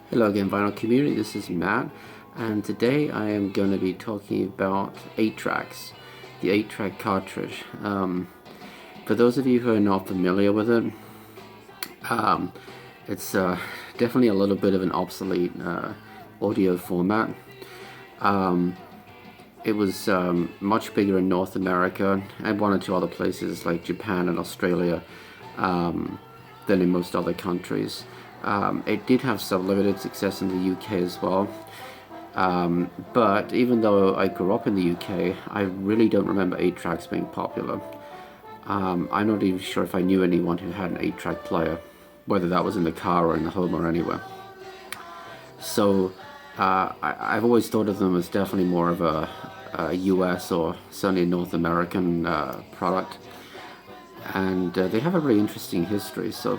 Hello again, Vinyl Community. This is Matt, and today I am going to be talking about 8 tracks, the 8-track cartridge. For those of you who are not familiar with it, um, it's definitely a little bit of an obsolete audio format. It was much bigger in North America and one or two other places like Japan and Australia than in most other countries. It did have some limited success in the UK as well. But even though I grew up in the UK, I really don't remember 8 tracks being popular. I'm not even sure if I knew anyone who had an 8-track player, whether that was in the car or in the home or anywhere. So I've always thought of them as definitely more of a US or certainly a North American product. And they have a really interesting history. So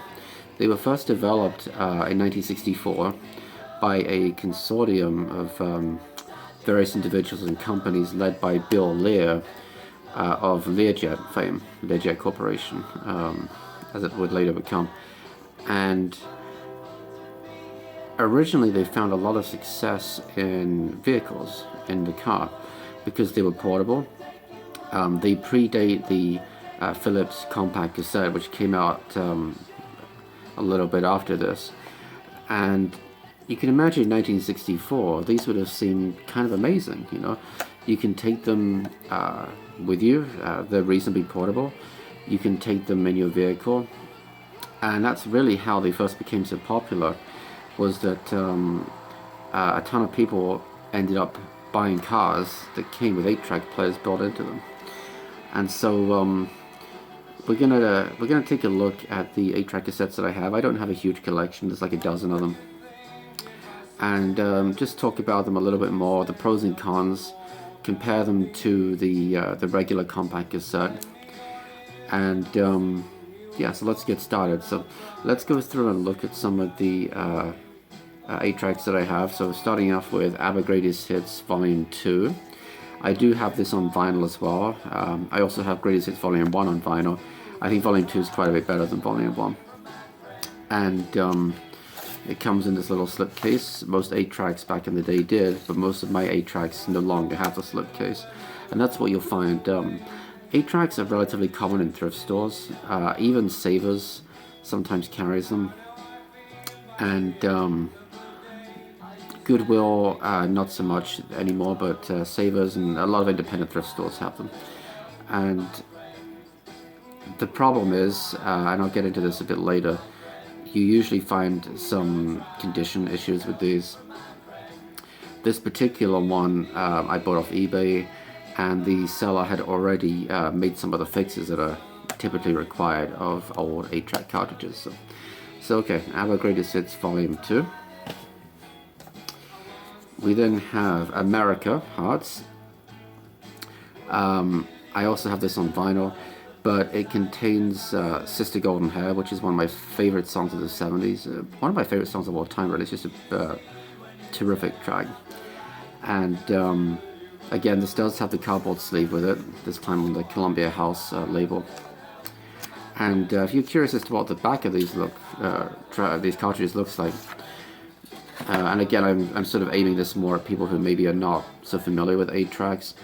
they were first developed in 1964 by a consortium of various individuals and companies led by Bill Lear of Learjet fame, Learjet Corporation, as it would later become. And originally they found a lot of success in vehicles, in the car, because they were portable. They predate the Philips compact cassette, which came out a little bit after this. And you can imagine in 1964, these would have seemed kind of amazing, you know. You can take them with you, they're reasonably portable. You can take them in your vehicle. And that's really how they first became so popular, was that a ton of people ended up buying cars that came with 8-track players built into them. And so we're gonna take a look at the 8-track cassettes that I have. I don't have a huge collection. There's like a dozen of them, and just talk about them a little bit more, the pros and cons, compare them to the regular compact cassette, and yeah. So let's get started. So let's go through and look at some of the 8 tracks that I have. So starting off with ABBA Greatest Hits Volume 2. I do have this on vinyl as well. I also have Greatest Hits Volume 1 on vinyl. I think Volume 2 is quite a bit better than Volume 1. And it comes in this little slipcase. Most 8 tracks back in the day did, but most of my 8 tracks no longer have the slipcase. And that's what you'll find. 8 tracks are relatively common in thrift stores. Even Savers sometimes carries them. And Goodwill, not so much anymore, but Savers and a lot of independent thrift stores have them. And the problem is, and I'll get into this a bit later, you usually find some condition issues with these. This particular one I bought off eBay, and the seller had already made some of the fixes that are typically required of old 8-track cartridges. So okay, ABBA Greatest Hits Volume 2. We then have America Hearts. I also have this on vinyl, but it contains Sister Golden Hair, which is one of my favorite songs of the 70s. One of my favorite songs of all time, really. It's just a terrific track. And again, this does have the cardboard sleeve with it, this time on the Columbia House label. And if you're curious as to what the back of these these cartridges looks like, and again, I'm sort of aiming this more at people who maybe are not so familiar with 8 tracks,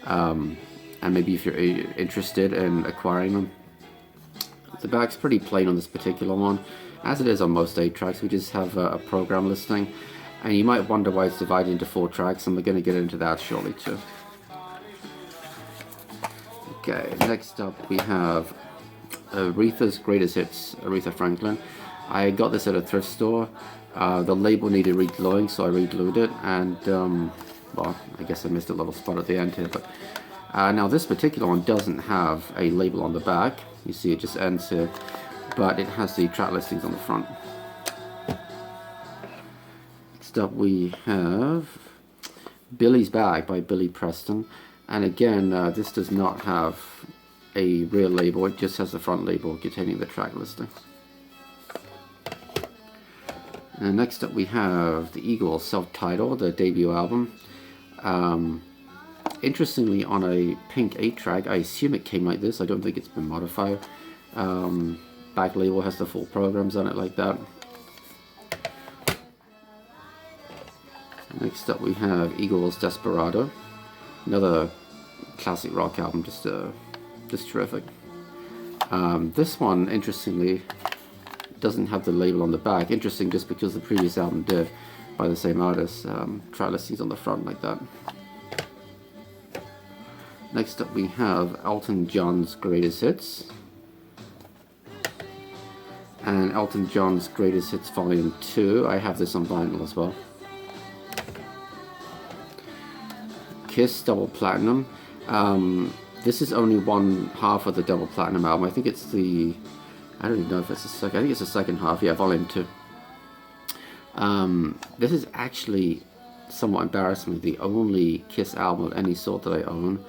and maybe if you're interested in acquiring them. The back's pretty plain on this particular one, as it is on most 8 tracks. We just have a program listing, and you might wonder why it's divided into 4 tracks, and we're going to get into that shortly too. Okay, next up we have Aretha's Greatest Hits, Aretha Franklin. I got this at a thrift store. The label needed re-gluing, so I re-glued it, and well, I guess I missed a little spot at the end here, but now this particular one doesn't have a label on the back. You see it just ends here, but it has the track listings on the front. Next up we have Billy's Bag by Billy Preston, and again this does not have a rear label, it just has the front label containing the track listing. And next up we have the Eagles self-titled, their debut album. Interestingly, on a pink 8-track, I assume it came like this. I don't think it's been modified. Back label has the full programs on it like that. Next up we have Eagles Desperado, another classic rock album, just terrific. This one, interestingly, doesn't have the label on the back. Interesting just because the previous album did, by the same artist. Track listings on the front like that. Next up we have Elton John's Greatest Hits. And Elton John's Greatest Hits Volume 2. I have this on vinyl as well. Kiss Double Platinum. This is only one half of the Double Platinum album. I think it's the... I don't even know if it's the second. I think it's the second half. Yeah, Volume 2. This is actually, somewhat embarrassingly, the only Kiss album of any sort that I own.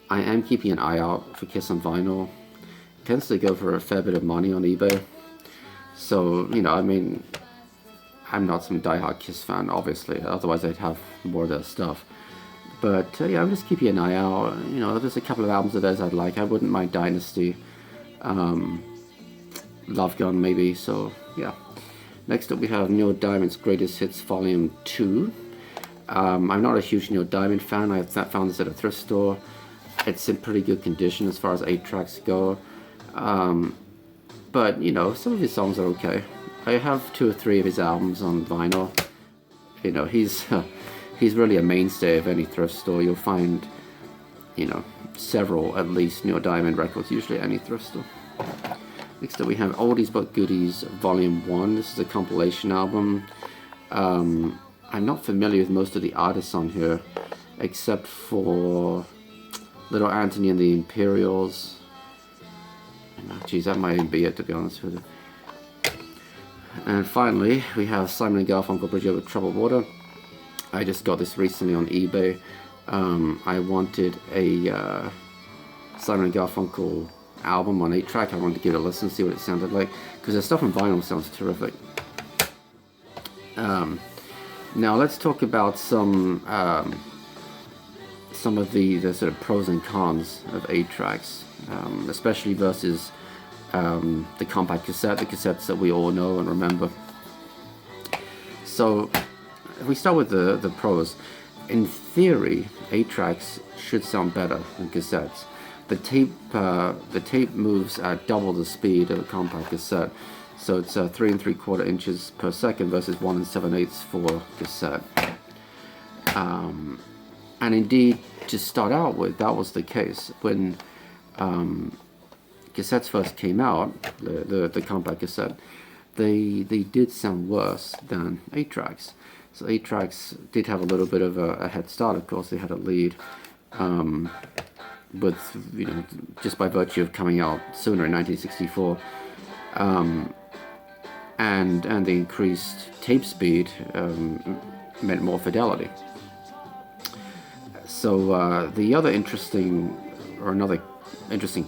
I am keeping an eye out for Kiss on vinyl. It tends to go for a fair bit of money on eBay. So, you know, I mean, I'm not some diehard Kiss fan, obviously. Otherwise, I'd have more of their stuff. But, yeah, I'm just keeping an eye out. You know, there's a couple of albums of theirs I'd like. I wouldn't mind Dynasty. Love Gun, maybe. So, yeah. Next up, we have Neil Diamond's Greatest Hits Volume 2. I'm not a huge Neil Diamond fan. I found this at a thrift store. It's in pretty good condition as far as 8 tracks go. But, you know, some of his songs are okay. I have 2 or 3 of his albums on vinyl. You know, he's really a mainstay of any thrift store. You'll find, you know, several at least Neil Diamond records, usually at any thrift store. Next up we have Oldies But Goodies Volume 1. This is a compilation album. I'm not familiar with most of the artists on here, except for Little Anthony and the Imperials. Geez, that might even be it, to be honest with you. And finally, we have Simon & Garfunkel Bridge Over Troubled Water. I just got this recently on eBay. I wanted a Simon & Garfunkel album on 8-track. I wanted to give it a listen, see what it sounded like, because their stuff on vinyl sounds terrific. Now let's talk about some of the sort of pros and cons of 8-tracks, especially versus the compact cassette, the cassettes that we all know and remember. So if we start with the pros, in theory 8-tracks should sound better than cassettes. The tape moves at double the speed of a compact cassette, so it's 3 3/4 inches per second versus 1 7/8 for cassette. And indeed, to start out with, that was the case when cassettes first came out. The compact cassette, they did sound worse than 8-tracks. So 8-tracks did have a little bit of a head start. Of course, they had a lead. With, you know, just by virtue of coming out sooner in 1964, and the increased tape speed meant more fidelity. So another interesting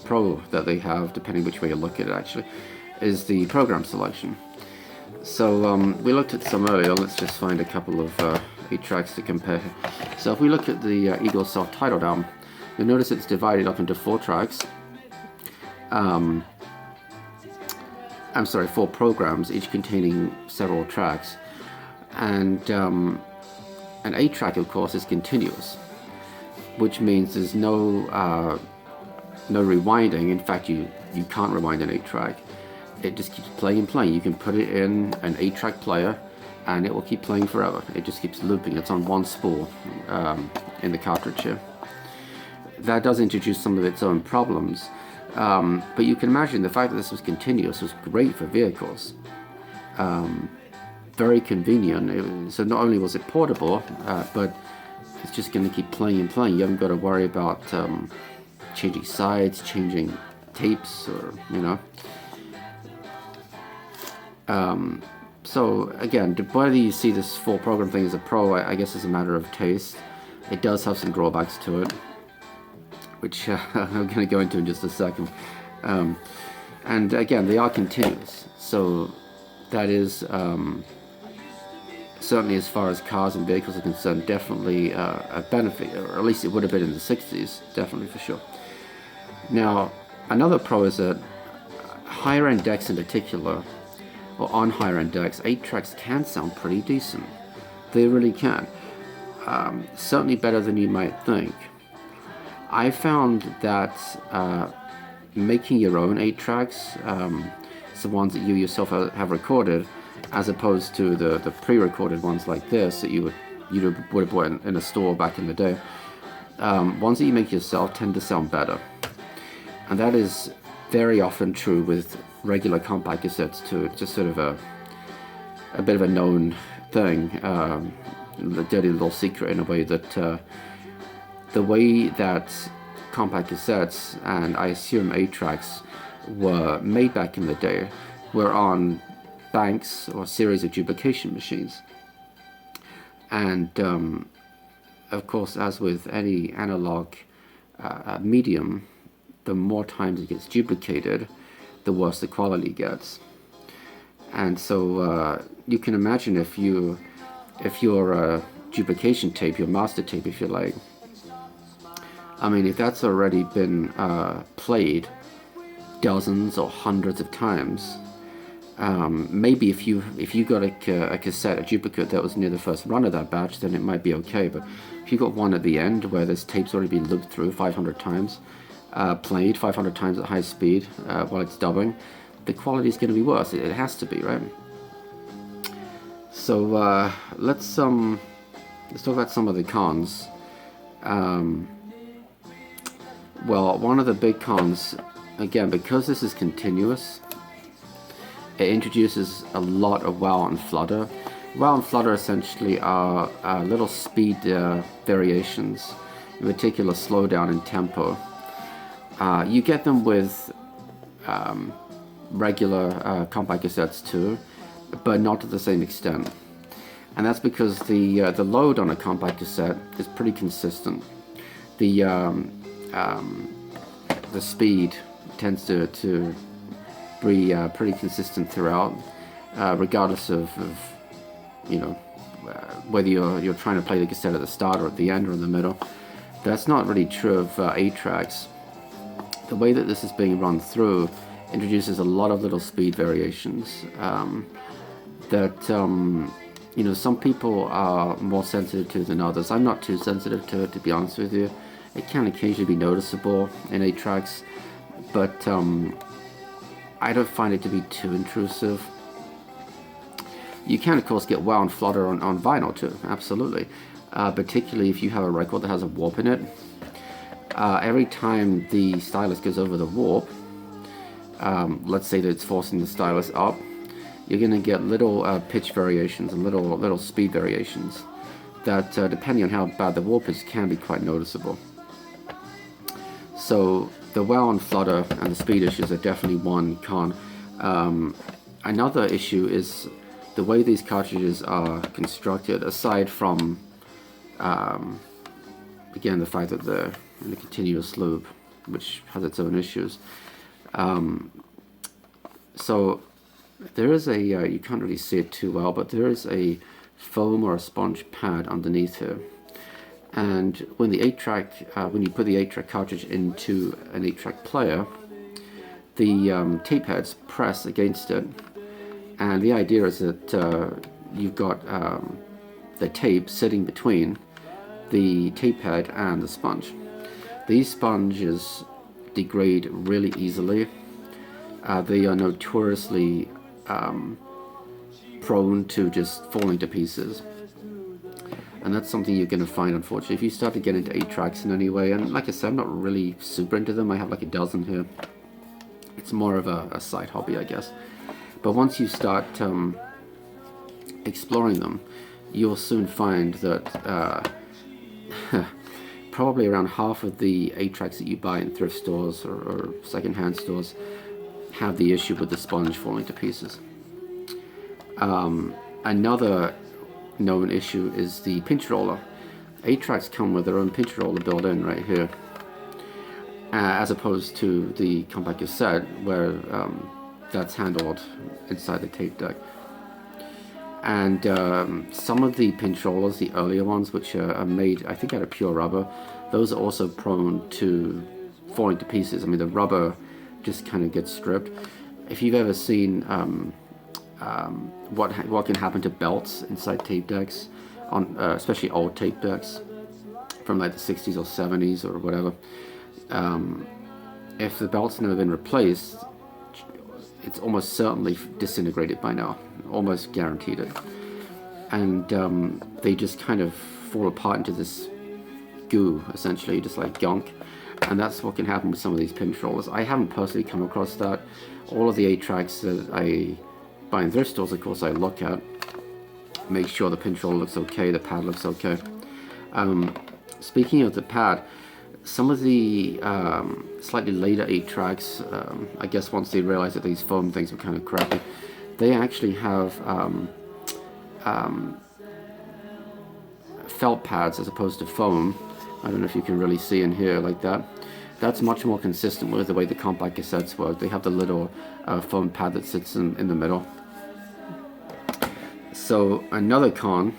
pro that they have, depending which way you look at it, actually, is the program selection. So we looked at some earlier. Let's just find a couple of 8-tracks to compare. So if we look at the Eagles self-titled album, you'll notice it's divided up into 4 tracks. 4 programs, each containing several tracks. And an 8-track, of course, is continuous, which means there's no rewinding. In fact, you can't rewind an 8-track. It just keeps playing and playing. You can put it in an 8-track player, and it will keep playing forever. It just keeps looping. It's on one spool in the cartridge here. That does introduce some of its own problems, but you can imagine the fact that this was continuous was great for vehicles. Very convenient. So not only was it portable, but it's just going to keep playing and playing. You haven't got to worry about changing sides, changing tapes, or, you know. So again, whether you see this 4-program thing as a pro, I guess is a matter of taste. It does have some drawbacks to it, which I'm going to go into in just a second. And again, they are continuous, so that is certainly, as far as cars and vehicles are concerned, definitely a benefit, or at least it would have been in the 60s, definitely for sure. Now, another pro is that higher-end decks in particular, or on higher-end decks, 8-tracks can sound pretty decent. They really can. certainly better than you might think. I found that making your own 8 tracks, the ones that you yourself have recorded, as opposed to the pre-recorded ones like this that you would have bought in a store back in the day, ones that you make yourself tend to sound better. And that is very often true with regular compact cassettes too. It's just sort of a bit of a known thing, the dirty little secret in a way, that the way that compact cassettes, and I assume 8 tracks, were made back in the day were on banks or series of duplication machines. And of course, as with any analog medium, the more times it gets duplicated, the worse the quality gets. And so you can imagine if your duplication tape, your master tape if you like, I mean, if that's already been played dozens or hundreds of times, maybe if you got a cassette, a duplicate that was near the first run of that batch, then it might be okay. But if you got one at the end where this tape's already been looped through 500 times, played 500 times at high speed while it's dubbing, the quality is going to be worse. It has to be, right? So let's talk about some of the cons. Well, one of the big cons, again, because this is continuous, it introduces a lot of wow and flutter. Wow and flutter essentially are little speed variations, in particular slowdown and tempo. You get them with regular compact cassettes too, but not to the same extent. And that's because the load on a compact cassette is pretty consistent. The speed tends to be pretty consistent throughout, regardless of whether you're trying to play the cassette at the start or at the end or in the middle. That's not really true of 8 tracks. The way that this is being run through introduces a lot of little speed variations that some people are more sensitive to than others. I'm not too sensitive to it, to be honest with you. It can occasionally be noticeable in 8 tracks, but I don't find it to be too intrusive. You can, of course, get wow and flutter on vinyl too, absolutely. Particularly if you have a record that has a warp in it. Every time the stylus goes over the warp, let's say that it's forcing the stylus up, you're going to get little pitch variations and little speed variations that, depending on how bad the warp is, can be quite noticeable. So the wow and flutter and the speed issues are definitely one con. Another issue is the way these cartridges are constructed, aside from again the fact that they're in a continuous loop, which has its own issues. So there is a, you can't really see it too well, but there is a foam or a sponge pad underneath here. And when the 8-track, when you put the 8-track cartridge into an 8-track player, the tape heads press against it. And the idea is that you've got the tape sitting between the tape head and the sponge. These sponges degrade really easily. They are notoriously prone to just falling to pieces. And that's something you're going to find, unfortunately, if you start to get into 8 tracks in any way. And like I said, I'm not really super into them. I have like a dozen here. It's more of a side hobby, I guess. But once you start exploring them, you'll soon find that probably around half of the 8 tracks that you buy in thrift stores or second-hand stores have the issue with the sponge falling to pieces. Another known issue is the pinch roller. 8 tracks come with their own pinch roller built in right here, as opposed to the compact cassette where that's handled inside the tape deck. And some of the pinch rollers, the earlier ones, which are made, I think, out of pure rubber, those are also prone to falling to pieces. I mean, the rubber just kind of gets stripped. If you've ever seen what can happen to belts inside tape decks, on especially old tape decks from like the 60s or 70s or whatever. If the belt's never been replaced, it's almost certainly disintegrated by now, almost guaranteed it. And they just kind of fall apart into this goo, essentially, just like gunk. And that's what can happen with some of these pin controllers. I haven't personally come across that. All of the 8-tracks that I buy in thrift stores, of course, I look at, make sure the pin controller looks okay, the pad looks okay. Speaking of the pad, some of the slightly later 8-tracks, I guess once they realized that these foam things were kind of crappy, they actually have felt pads as opposed to foam. I don't know if you can really see in here like that. That's much more consistent with the way the compact cassettes work. They have the little foam pad that sits in the middle. So another con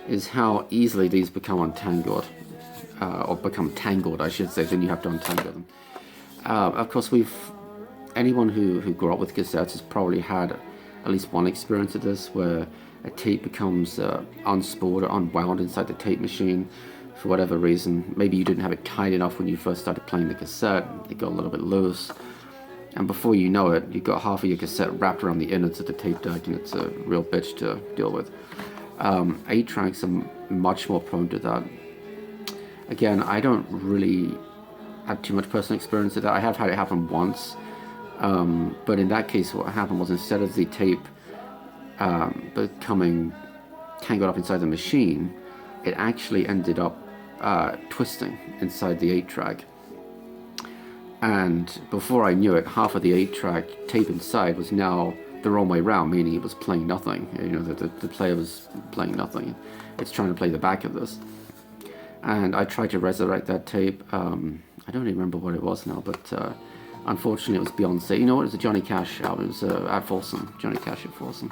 is how easily these become untangled. Or become tangled, I should say, then you have to untangle them. Of course, anyone who grew up with cassettes has probably had at least one experience of this, where a tape becomes unspooled or unwound inside the tape machine for whatever reason. Maybe you didn't have it tight enough when you first started playing the cassette, it got a little bit loose, and before you know it, you've got half of your cassette wrapped around the innards of the tape deck, and it's a real bitch to deal with. 8-tracks are much more prone to that. Again, I don't really have too much personal experience with that. I have had it happen once, but in that case what happened was, instead of the tape becoming tangled up inside the machine, it actually ended up twisting inside the 8-track. And before I knew it, half of the 8-track tape inside was now the wrong way around, meaning it was playing nothing. You know, the player was playing nothing. It's trying to play the back of this. And I tried to resurrect that tape. I don't even remember what it was now, but unfortunately it was Beyonce. You know what? It was a Johnny Cash album. It was at Folsom, Johnny Cash at Folsom,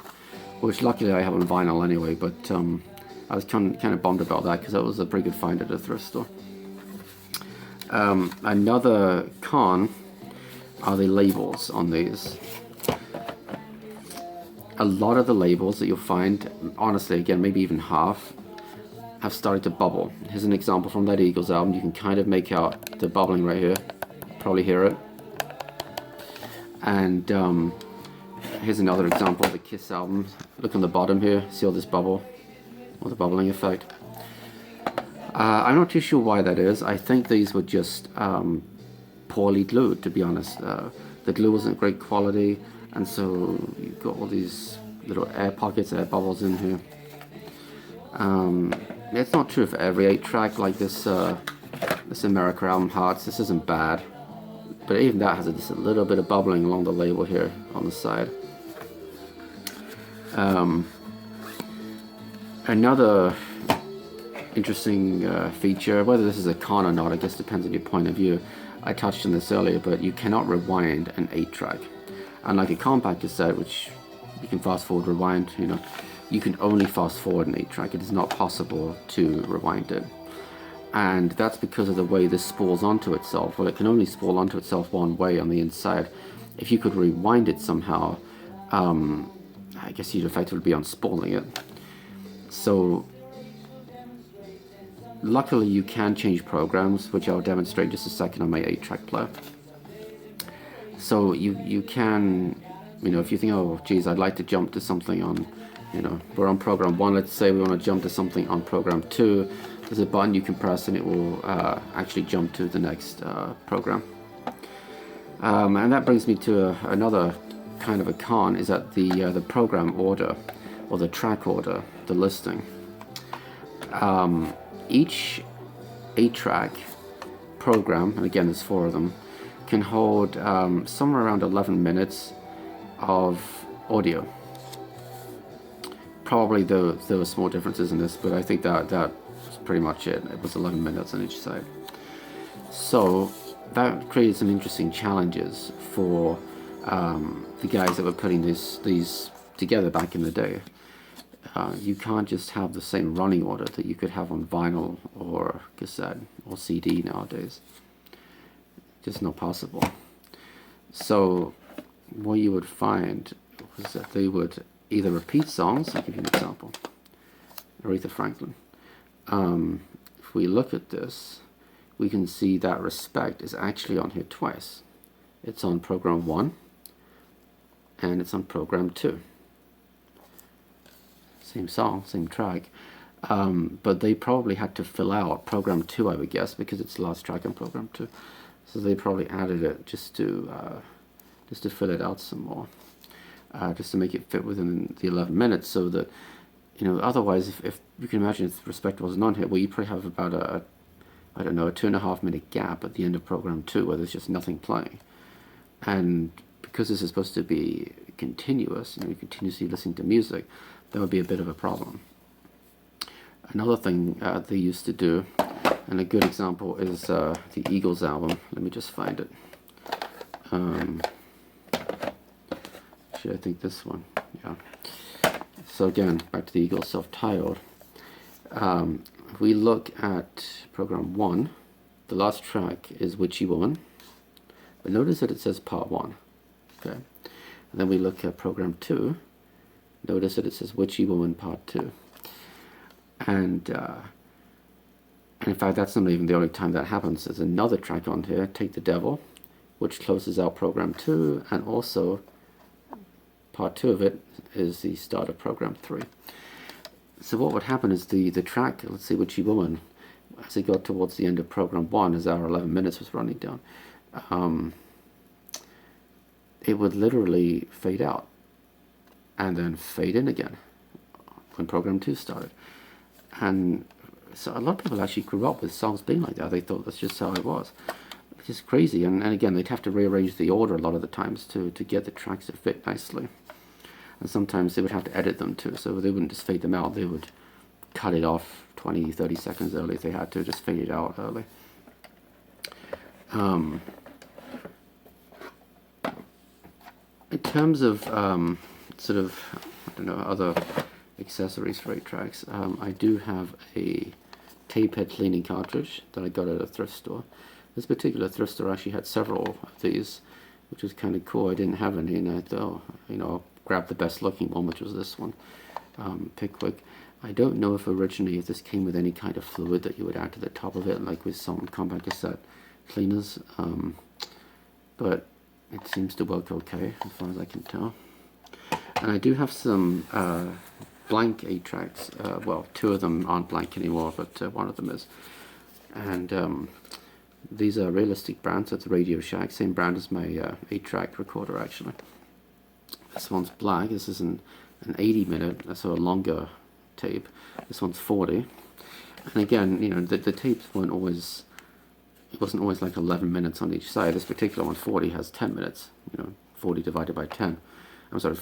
which luckily I have on vinyl anyway. But I was kind of bummed about that, because that was a pretty good find at a thrift store. Another con are the labels on these. A lot of the labels that you'll find, honestly, again, maybe even half, have started to bubble. Here's an example from that Eagles album. You can kind of make out the bubbling right here. Probably hear it. And here's another example of the Kiss album. Look on the bottom here. See all this bubble? Or the bubbling effect. I'm not too sure why that is. I think these were just poorly glued, to be honest. The glue wasn't great quality, and so you've got all these little air pockets, air bubbles in here. It's not true for every 8-track, like this America album, Hearts. This isn't bad, but even that has just a little bit of bubbling along the label here on the side. Another interesting feature, whether this is a con or not, I guess depends on your point of view. I touched on this earlier, but you cannot rewind an 8-track. Unlike a compact cassette, which you can fast forward, rewind, you know, you can only fast forward an 8-track. It is not possible to rewind it. And that's because of the way this spools onto itself. Well, it can only spool onto itself one way on the inside. If you could rewind it somehow, I guess you'd effectively be unspooling it. So, luckily you can change programs, which I'll demonstrate in just a second on my 8-track player. So you can, you know, if you think, oh geez, I'd like to jump to something on, you know, we're on program 1, let's say we want to jump to something on program 2, there's a button you can press and it will actually jump to the next program. And that brings me to another kind of a con, is that the program order, or the track order, the listing. Each 8-track program, and again there's 4 of them, can hold somewhere around 11 minutes of audio. Probably there were small differences in this, but I think that was pretty much it. It was 11 minutes on each side. So that created some interesting challenges for the guys that were putting these together back in the day. You can't just have the same running order that you could have on vinyl or cassette or CD nowadays. Just not possible. So what you would find was that they would either repeat songs. I'll give you an example. Aretha Franklin. If we look at this, we can see that Respect is actually on here twice. It's on program 1 and it's on program 2. Same song, same track. But they probably had to fill out program 2, I would guess, because it's the last track on program 2. So they probably added it just to fill it out some more, just to make it fit within the 11 minutes, so that, you know, otherwise, if you can imagine, if Respect wasn't on here, well, you probably have about a 2.5 minute gap at the end of program 2 where there's just nothing playing. And because this is supposed to be continuous, you know, you're continuously listening to music, that would be a bit of a problem. Another thing they used to do, and a good example is the Eagles album. Let me just find it. Actually, I think this one. Yeah. So again, back to the Eagles self-titled. If we look at program 1, the last track is Witchy Woman. But notice that it says part 1. Okay. And then we look at program 2. Notice that it says Witchy Woman part 2. And in fact, that's not even the only time that happens. There's another track on here, Take the Devil, which closes out program 2, and also part 2 of it is the start of program 3. So what would happen is the track, let's see, Witchy Woman, as it got towards the end of program 1, as our 11 minutes was running down, it would literally fade out and then fade in again when program 2 started. And so a lot of people actually grew up with songs being like that. They thought that's just how it was. It's just crazy. And again, they'd have to rearrange the order a lot of the times to get the tracks to fit nicely. And sometimes they would have to edit them too. So they wouldn't just fade them out. They would cut it off 20, 30 seconds early if they had to, just fade it out early. In terms of sort of, I don't know, other accessories for 8 tracks, I do have a tape head cleaning cartridge that I got at a thrift store. This particular thrift store actually had several of these, which was kind of cool. I didn't have any, and I thought, you know, I'll grab the best looking one, which was this one, Pickwick. I don't know if originally if this came with any kind of fluid that you would add to the top of it, like with some compact cassette cleaners, but it seems to work okay as far as I can tell. And I do have some blank 8 tracks. Well, 2 of them aren't blank anymore, but one of them is. And these are Realistic brands. It's Radio Shack, same brand as my 8-track recorder actually. This one's black. This is an 80 minute, so a longer tape. This one's 40. And again, you know, the tapes weren't always, it wasn't always like 11 minutes on each side. This particular one, 40, has 10 minutes. You know, 40 divided by 10. I'm sorry.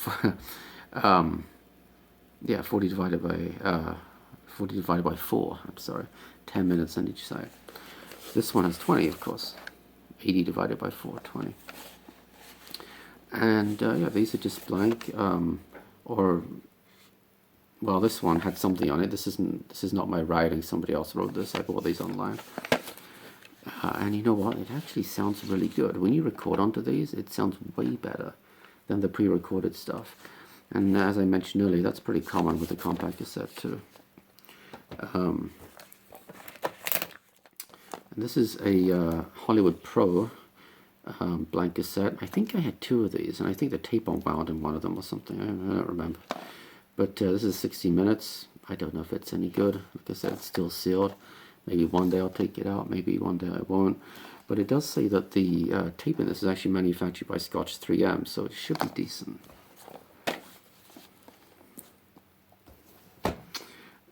Yeah, 40 divided by 4. I'm sorry, 10 minutes on each side. This one has 20, of course. 80 divided by 4, 20. And yeah, these are just blank. Or, well, this one had something on it. This is not my writing. Somebody else wrote this. I bought these online. And you know what? It actually sounds really good. When you record onto these, it sounds way better than the pre-recorded stuff. And as I mentioned earlier, that's pretty common with the compact cassette too. And this is a Hollywood Pro blank cassette. I think I had 2 of these, and I think the tape unwound in one of them or something. I don't remember. But this is 60 minutes. I don't know if it's any good. Like I said, it's still sealed. Maybe one day I'll take it out. Maybe one day I won't. But it does say that the tape in this is actually manufactured by Scotch 3M, so it should be decent.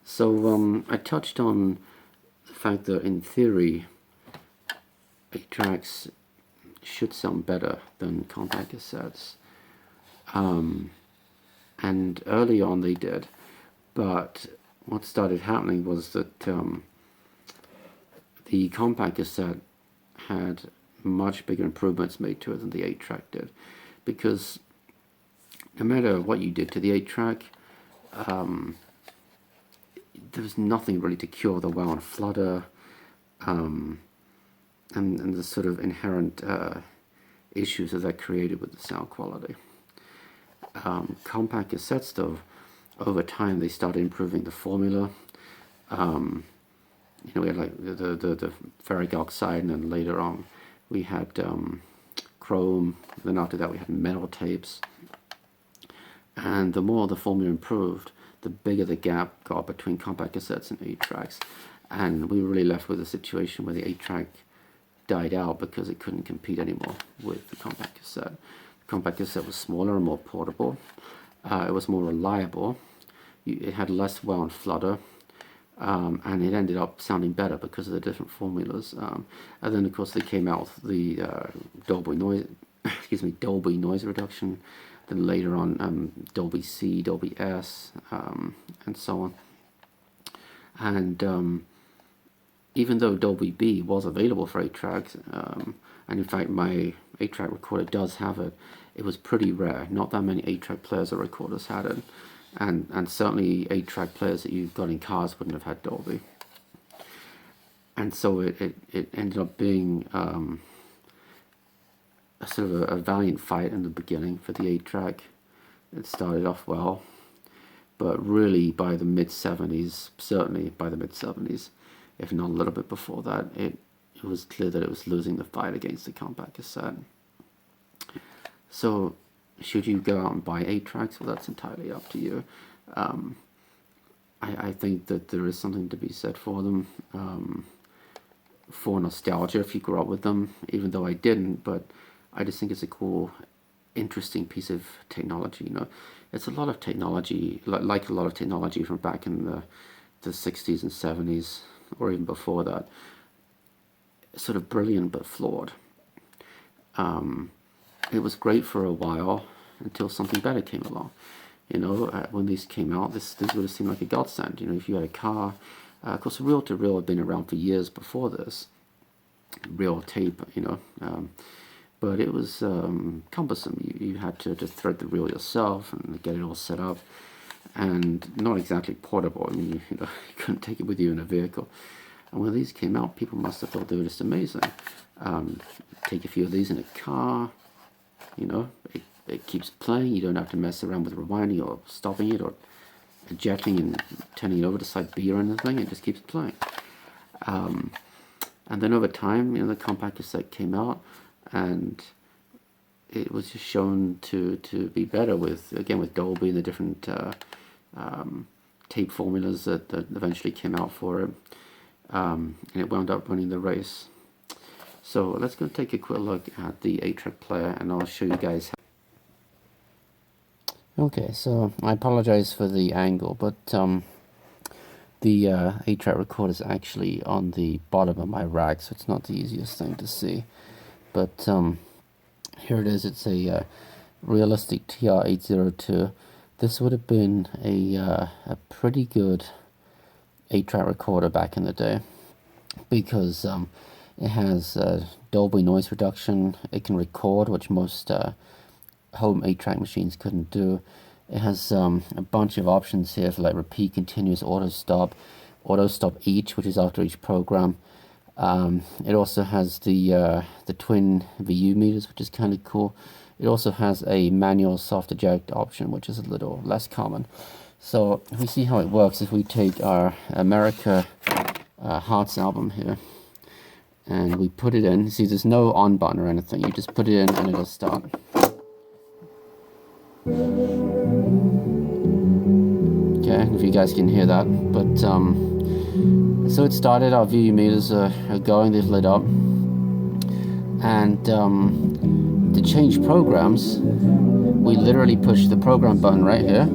So I touched on the fact that in theory 8 tracks should sound better than compact cassettes. And early on they did, but what started happening was that the compact cassette had much bigger improvements made to it than the 8-track did, because no matter what you did to the 8-track, there was nothing really to cure the wow and flutter, and the sort of inherent issues that created with the sound quality. Compact cassettes, though, over time they started improving the formula. We had like the ferric oxide, and then later on we had chrome. Then after that we had metal tapes. And the more the formula improved, the bigger the gap got between compact cassettes and 8-tracks. And we were really left with a situation where the 8-track died out because it couldn't compete anymore with the compact cassette. The compact cassette was smaller and more portable. It was more reliable. It had less wound flutter. And it ended up sounding better because of the different formulas. And then of course they came out with the Dolby noise, Dolby noise reduction. Then later on Dolby C, Dolby S, and so on. And even though Dolby B was available for 8-tracks, and in fact my 8-track recorder does have it, it was pretty rare. Not that many 8-track players or recorders had it. And certainly 8-track players that you've got in cars wouldn't have had Dolby. And so it ended up being a sort of a valiant fight in the beginning for the 8-track. It started off well, but really by the mid-70s, certainly by the mid-70s, if not a little bit before that, it was clear that it was losing the fight against the compact cassette. So should you go out and buy 8-tracks? Well, that's entirely up to you. I think that there is something to be said for them, for nostalgia if you grew up with them, even though I didn't, but I just think it's a cool, interesting piece of technology. It's a lot of technology, like a lot of technology from back in the 60s and 70s, or even before that. Sort of brilliant but flawed. It was great for a while until something better came along. When these came out, this would have seemed like a godsend. If you had a car, of course, reel-to-reel had been around for years before this. Reel tape, but it was cumbersome. You had to thread the reel yourself and get it all set up, and not exactly portable. I mean, you couldn't take it with you in a vehicle. And when these came out, people must have thought they were just amazing. Take a few of these in a car, it keeps playing. You don't have to mess around with rewinding or stopping it or ejecting and turning it over to side B or anything. It just keeps playing. And then over time, the compact cassette came out, and it was just shown to be better with Dolby and the different tape formulas that eventually came out for it. And it wound up winning the race. So let's go take a quick look at the 8-track player, and I'll show you guys how. Okay, so I apologize for the angle, but the 8-track recorder is actually on the bottom of my rack, so it's not the easiest thing to see. But here it is. It's a Realistic TR-802. This would have been a pretty good 8-track recorder back in the day, because it has Dolby noise reduction. It can record, which most home 8-track machines couldn't do. It has a bunch of options here for like repeat, continuous, auto stop each, which is after each program. It also has the twin VU meters, which is kind of cool. It also has a manual soft eject option, which is a little less common. So if we see how it works, if we take our America Hearts album here, and we put it in, see there's no on button or anything, you just put it in and it'll start. Okay, if you guys can hear that, but so it started, our VU meters are going, they've lit up, and to change programs, we literally push the program button right here.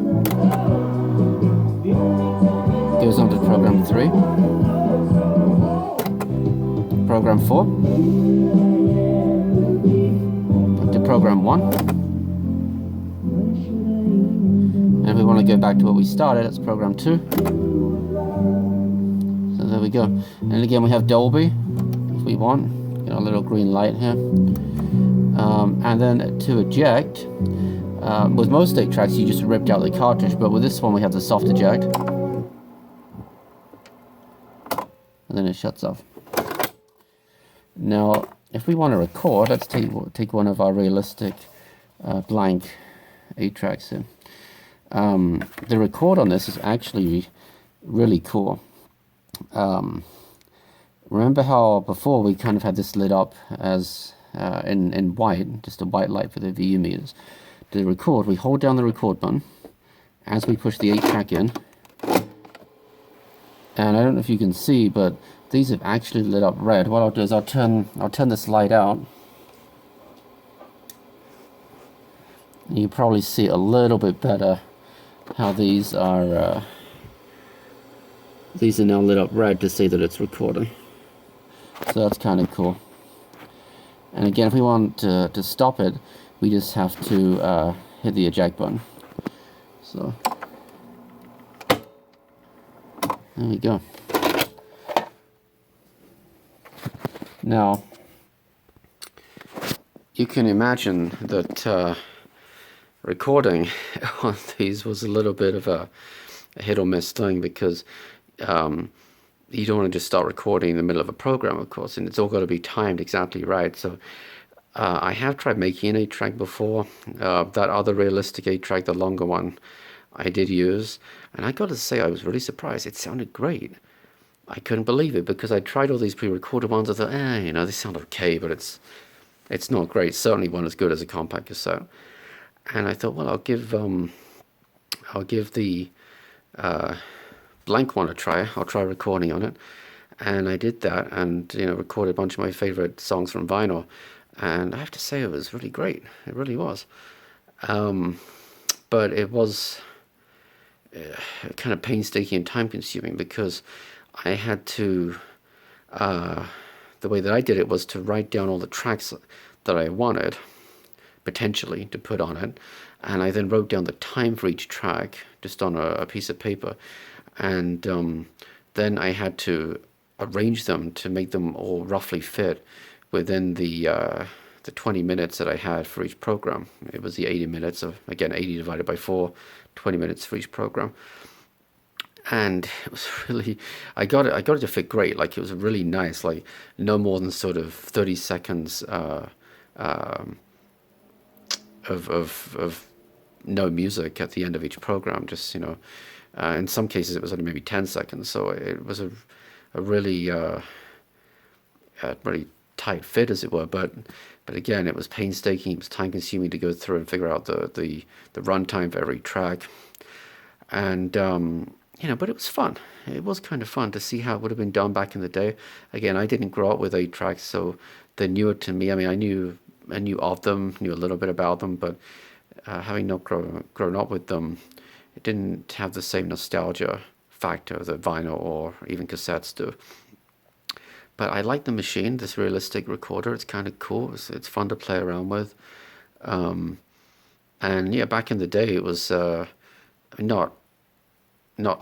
Goes on to program 3, program 4, to program 1, and if we want to go back to what we started, it's program 2. So there we go. And again, we have Dolby if we want. Get a little green light here. And then to eject, with most 8-tracks you just ripped out the cartridge, but with this one we have the soft eject. And then it shuts off. Now, if we want to record, let's take one of our Realistic blank 8-tracks here. The record on this is actually really cool. Remember how before we kind of had this lit up as in white, just a white light for the VU meters. To record, we hold down the record button as we push the 8-track in. And I don't know if you can see, but these have actually lit up red. What I'll do is I'll turn this light out. You can probably see a little bit better how these are now lit up red to see that it's recording. So that's kind of cool. And again, if we want to stop it, we just have to hit the eject button. So there we go. Now, you can imagine that recording on these was a little bit of a hit or miss thing, because you don't want to just start recording in the middle of a program, of course, and it's all got to be timed exactly right. So I have tried making an 8-track before. That other realistic 8-track, the longer one, I did use, and I got to say I was really surprised. It sounded great. I couldn't believe it, because I tried all these pre-recorded ones. I thought, you know, they sound okay, but it's not great. Certainly one as good as a compact cassette. And I thought, well, I'll give the blank one a try. I'll try recording on it, and I did that, and you know, recorded a bunch of my favorite songs from vinyl. And I have to say, it was really great. It really was. But it was kind of painstaking and time-consuming, because I had to, the way that I did it was to write down all the tracks that I wanted, potentially, to put on it. And I then wrote down the time for each track, just on a piece of paper. And then I had to arrange them to make them all roughly fit within the 20 minutes that I had for each program. It was the 80 minutes of, again, 80 divided by 4, 20 minutes for each program. And it was really, I got it to fit great. Like, it was really nice, like no more than sort of 30 seconds of no music at the end of each program. Just, you know, in some cases it was only maybe 10 seconds. So it was a really really tight fit, as it were. But again, it was painstaking. It was time consuming to go through and figure out the runtime for every track. And you know, but it was fun. It was kind of fun to see how it would have been done back in the day. Again, I didn't grow up with 8-tracks, so they're newer to me. I mean, I knew of them, knew a little bit about them, but having not grown up with them, it didn't have the same nostalgia factor that vinyl or even cassettes do. But I like the machine, this realistic recorder. It's kind of cool. It's fun to play around with. And yeah, back in the day, it was not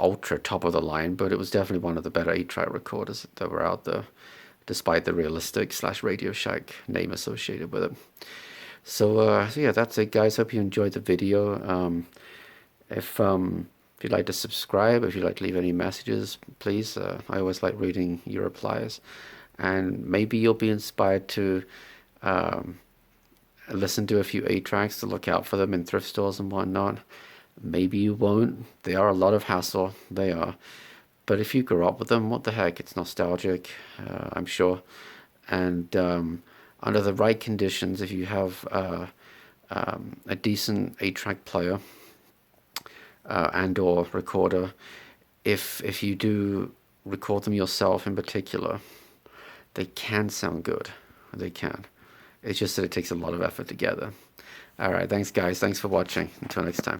ultra top of the line, but it was definitely one of the better 8-track recorders that were out there, despite the realistic / Radio Shack name associated with it. So yeah, that's it, guys. Hope you enjoyed the video. If you'd like to subscribe, if you'd like to leave any messages, please. I always like reading your replies, and maybe you'll be inspired to listen to a few 8-tracks, to look out for them in thrift stores and whatnot. Maybe you won't. They are a lot of hassle. They are. But if you grew up with them, what the heck? It's nostalgic, I'm sure. And under the right conditions, if you have a decent 8-track player and or recorder, if you do record them yourself in particular, they can sound good. They can. It's just that it takes a lot of effort together. All right, thanks, guys. Thanks for watching. Until next time.